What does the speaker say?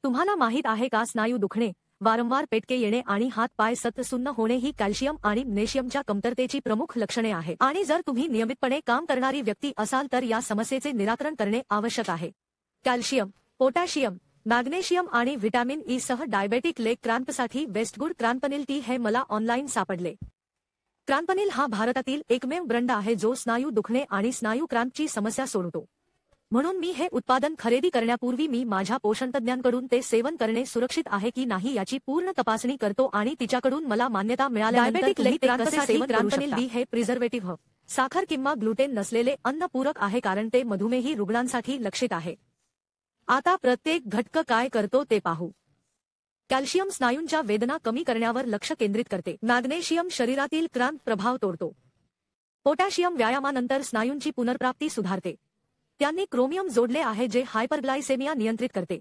तुम्हाला माहित आहे का, स्नायू दुखणे, वारंवार पेटके येणे आणि हात पाय सतत सुन्न होणे ही कॅल्शियम आणि मॅग्नेशियमच्या कमतरतेची प्रमुख लक्षणे आहेत आणि जर तुम्ही नियमितपणे काम करणारी व्यक्ती असाल तर या समस्येचे निराकरण करणे आवश्यक आहे। कॅल्शियम, पोटॅशियम, मॅग्नेशियम आणि व्हिटॅमिन ई सह डायबेटिक लेग क्रॅम्पसाठी वेस्टगुड क्रॅम्पनिल टी हे मला ऑनलाईन सापडले। क्रॅम्पनिल हा भारतातील एकमेव ब्रँड आहे जो स्नायू दुखणे आणि स्नायू क्रॅम्पची समस्या सोडवतो। म्हणून मी हे उत्पादन खरेदी करण्यापूर्वी मी माझ्या पोषणतज्ञांकडून ते सेवन करणे सुरक्षित आहे की नाही याची पूर्ण तपासणी करतो आणि तिच्याकडून मला मान्यता मिळाल्यानंतर तुम्ही ते कसे सेवन करू शकता। डी हे प्रिझर्वेटिव्ह, साखर किंवा ग्लुटेन नसलेले अन्न पूरक आहे कारण ते मधुमेही रुग्णांसाठी लक्षित आहे। आता प्रत्येक घटक काय करतो ते पाहू। कॅल्शियम स्नायूंच्या वेदना कमी करण्यावर लक्ष केंद्रित करते। मॅग्नेशियम शरीरातील क्रॅम्प प्रभाव तोडतो। पोटॅशियम व्यायामानंतर स्नायूंची पुनर्प्राप्ती सुधारते। त्यांनी क्रोमियम जोडले आहे जे हायपरग्लायसेमिया नियंत्रित करते।